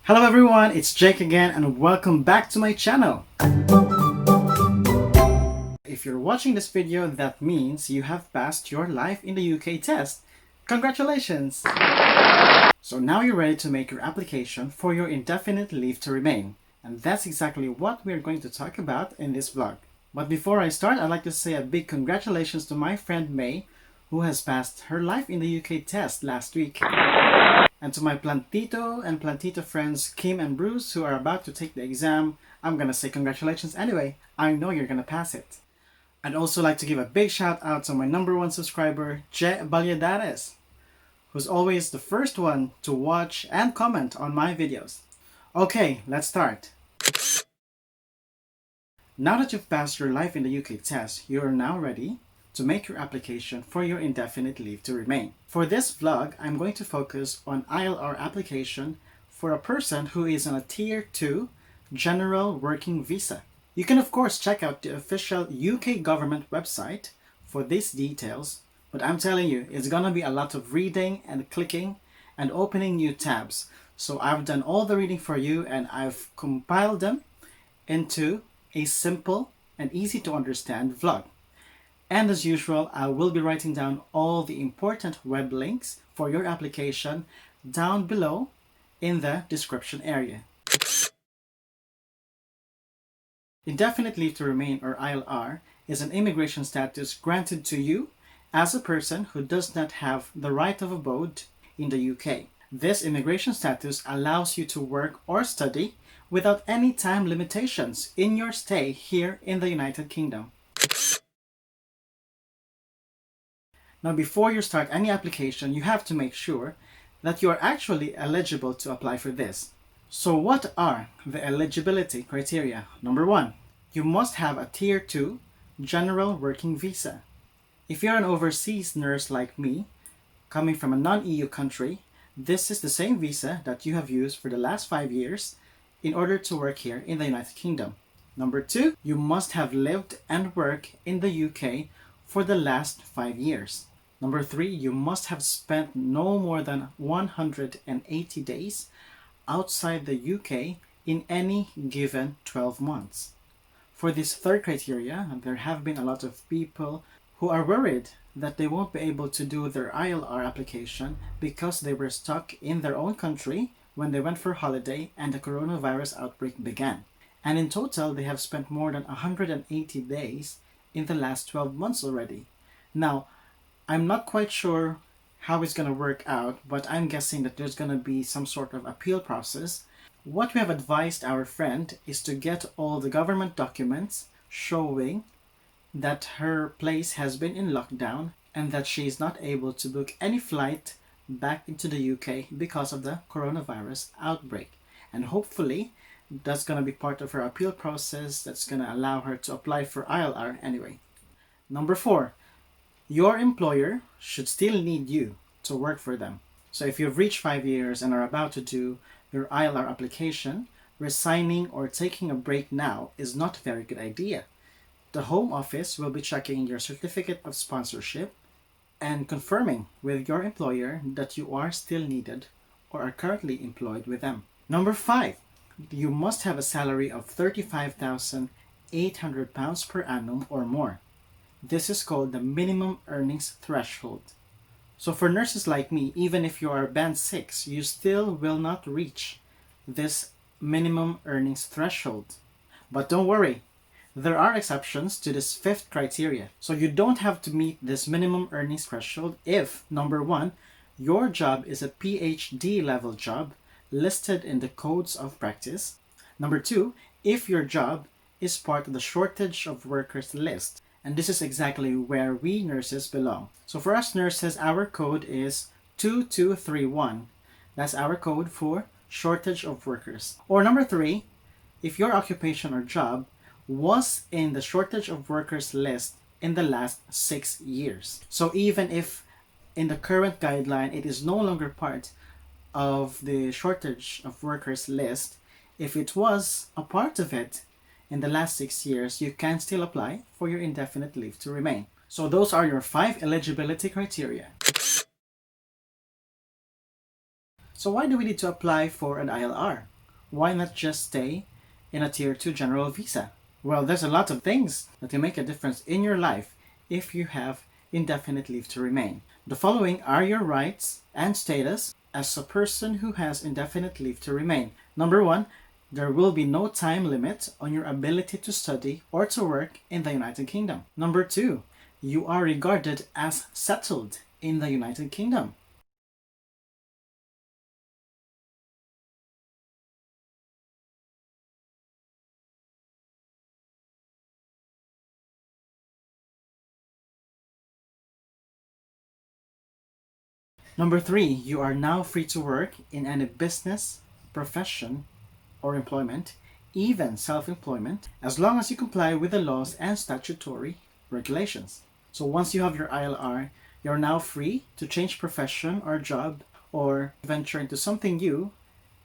Hello everyone, it's Jake again and welcome back to my channel. If you're watching this video, that means you have passed your Life in the UK test. Congratulations! So now you're ready to make your application for your indefinite leave to remain. And that's exactly what we're going to talk about in this vlog. But before I start, I'd like to say a big congratulations to my friend May, who has passed her Life in the UK test last week. And to my Plantito and Plantito friends Kim and Bruce who are about to take the exam, I'm gonna say congratulations anyway. I know you're gonna pass it. I'd also like to give a big shout out to my #1 subscriber, Je Balyadares, who's always the first one to watch and comment on my videos. Okay, let's start. Now that you've passed your Life in the UK test, you are now ready to make your application for your indefinite leave to remain. For this vlog, I'm going to focus on ILR application for a person who is on a Tier 2 General Working Visa. You can of course check out the official UK government website for these details, but I'm telling you, it's gonna be a lot of reading and clicking and opening new tabs. So I've done all the reading for you and I've compiled them into a simple and easy to understand vlog. And as usual, I will be writing down all the important web links for your application down below in the description area. Indefinite leave to remain, or ILR, is an immigration status granted to you as a person who does not have the right of abode in the UK. This immigration status allows you to work or study without any time limitations in your stay here in the United Kingdom. Now, before you start any application, you have to make sure that you are actually eligible to apply for this. So what are the eligibility criteria? #1, you must have a Tier 2 General Working Visa. If you're an overseas nurse like me, coming from a non-EU country, this is the same visa that you have used for the last 5 years in order to work here in the United Kingdom. #2, you must have lived and worked in the UK for the last 5 years. #3, you must have spent no more than 180 days outside the UK in any given 12 months. For this third criteria, there have been a lot of people who are worried that they won't be able to do their ILR application because they were stuck in their own country when they went for holiday and the coronavirus outbreak began. And in total, they have spent more than 180 days in the last 12 months already. Now, I'm not quite sure how it's going to work out, but I'm guessing that there's going to be some sort of appeal process. What we have advised our friend is to get all the government documents showing that her place has been in lockdown and that she is not able to book any flight back into the UK because of the coronavirus outbreak. And hopefully that's going to be part of her appeal process that's going to allow her to apply for ILR anyway. #4, your employer should still need you to work for them. So if you've reached 5 years and are about to do your ILR application, resigning or taking a break now is not a very good idea. The Home Office will be checking your certificate of sponsorship and confirming with your employer that you are still needed or are currently employed with them. #5, you must have a salary of £35,800 per annum or more. This is called the minimum earnings threshold. So for nurses like me, even if you are band 6, you still will not reach this minimum earnings threshold. But don't worry, there are exceptions to this 5th criteria. So you don't have to meet this minimum earnings threshold if, #1, your job is a PhD level job listed in the codes of practice. #2, if your job is part of the shortage of workers list. And this is exactly where we nurses belong. So for us nurses, our code is 2231. That's our code for shortage of workers. Or #3, if your occupation or job was in the shortage of workers list in the last 6 years. So even if in the current guideline it is no longer part of the shortage of workers list, if it was a part of it in the last 6 years, you can still apply for your indefinite leave to remain. So those are your 5 eligibility criteria. So why do we need to apply for an ILR? why not just stay in a Tier 2 general visa? Well, there's a lot of things that can make a difference in your life if you have indefinite leave to remain. The following are your rights and status as a person who has indefinite leave to remain. Number one, there will be no time limit on your ability to study or to work in the United Kingdom. Number two, you are regarded as settled in the United Kingdom. Number three, you are now free to work in any business, profession, or employment, even self-employment, as long as you comply with the laws and statutory regulations. So once you have your ILR, you're now free to change profession or job or venture into something new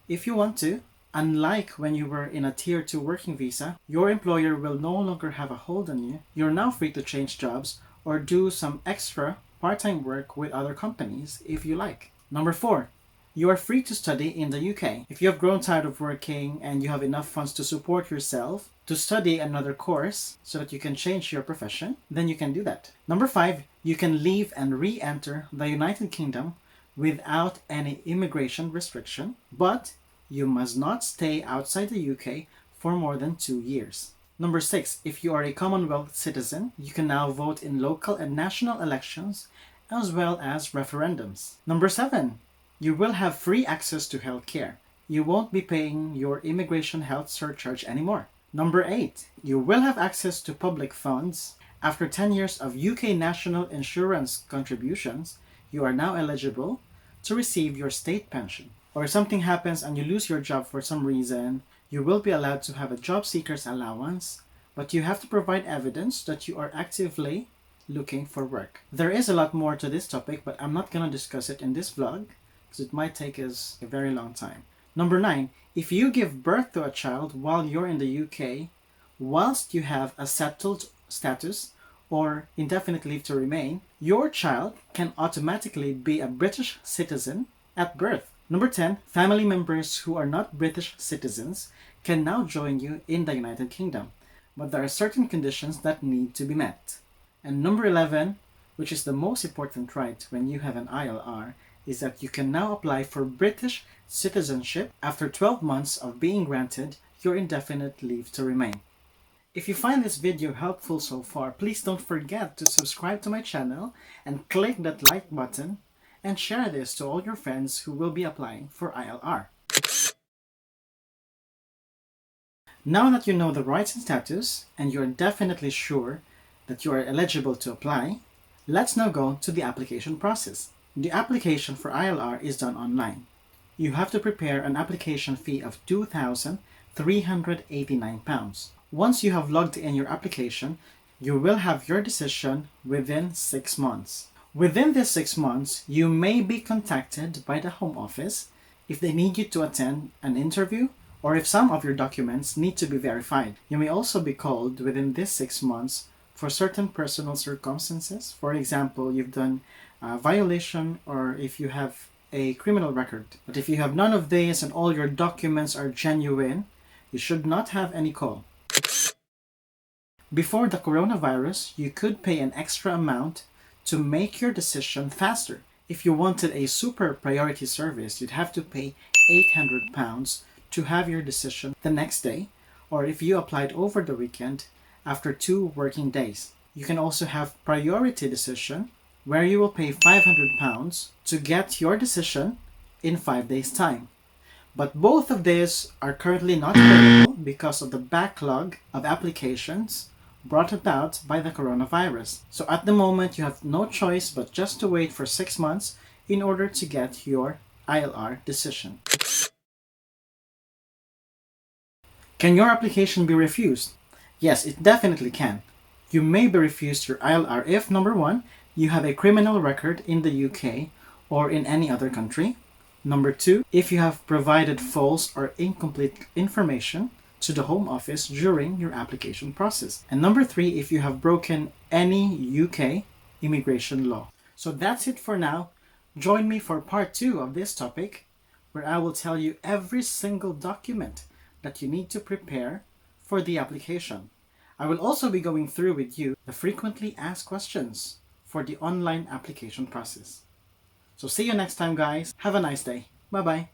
if you want to. Unlike when you were in a Tier 2 working visa, your employer will no longer have a hold on you. You're now free to change jobs or do some extra part-time work with other companies if you like. Number four, you are free to study in the UK. If you have grown tired of working and you have enough funds to support yourself to study another course so that you can change your profession, then you can do that. Number five, you can leave and re-enter the United Kingdom without any immigration restriction, but you must not stay outside the UK for more than 2 years. Number six, if you are a Commonwealth citizen, you can now vote in local and national elections as well as referendums. Number seven, you will have free access to health care. You won't be paying your immigration health surcharge anymore. Number eight, you will have access to public funds. After 10 years of UK national insurance contributions, you are now eligible to receive your state pension. Or if something happens and you lose your job for some reason, you will be allowed to have a job seeker's allowance, but you have to provide evidence that you are actively looking for work. There is a lot more to this topic, but I'm not going to discuss it in this vlog because it might take us a very long time. Number nine, if you give birth to a child while you're in the UK, whilst you have a settled status or indefinite leave to remain, your child can automatically be a British citizen at birth. Number 10, family members who are not British citizens can now join you in the United Kingdom, but there are certain conditions that need to be met. And number 11, which is the most important right when you have an ILR, is that you can now apply for British citizenship after 12 months of being granted your indefinite leave to remain. If you find this video helpful so far, please don't forget to subscribe to my channel and click that like button and share this to all your friends who will be applying for ILR. Now that you know the rights and status and you're definitely sure that you are eligible to apply, let's now go to the application process. The application for ILR is done online. You have to prepare an application fee of £2,389. Once you have logged in your application, you will have your decision within 6 months. Within these 6 months, you may be contacted by the Home Office if they need you to attend an interview or if some of your documents need to be verified. You may also be called within these 6 months for certain personal circumstances. For example, you've done a violation or if you have a criminal record. But if you have none of these and all your documents are genuine, you should not have any call. Before the coronavirus, you could pay an extra amount to make your decision faster. If you wanted a super priority service, you'd have to pay £800 to have your decision the next day, or if you applied over the weekend, after 2 working days. You can also have priority decision, where you will pay £500 to get your decision in 5 days' time. But both of these are currently not available because of the backlog of applications brought about by the coronavirus. So at the moment, you have no choice but just to wait for 6 months in order to get your ILR decision. Can your application be refused? Yes, it definitely can. You may be refused your ILR if, number 1, you have a criminal record in the UK or in any other country. Number 2, if you have provided false or incomplete information to the Home Office during your application process. And number 3, if you have broken any UK immigration law. So that's it for now. Join me for part 2 of this topic where I will tell you every single document that you need to prepare for the application. I will also be going through with you the frequently asked questions for the online application process. So see you next time, guys. Have a nice day. Bye-bye.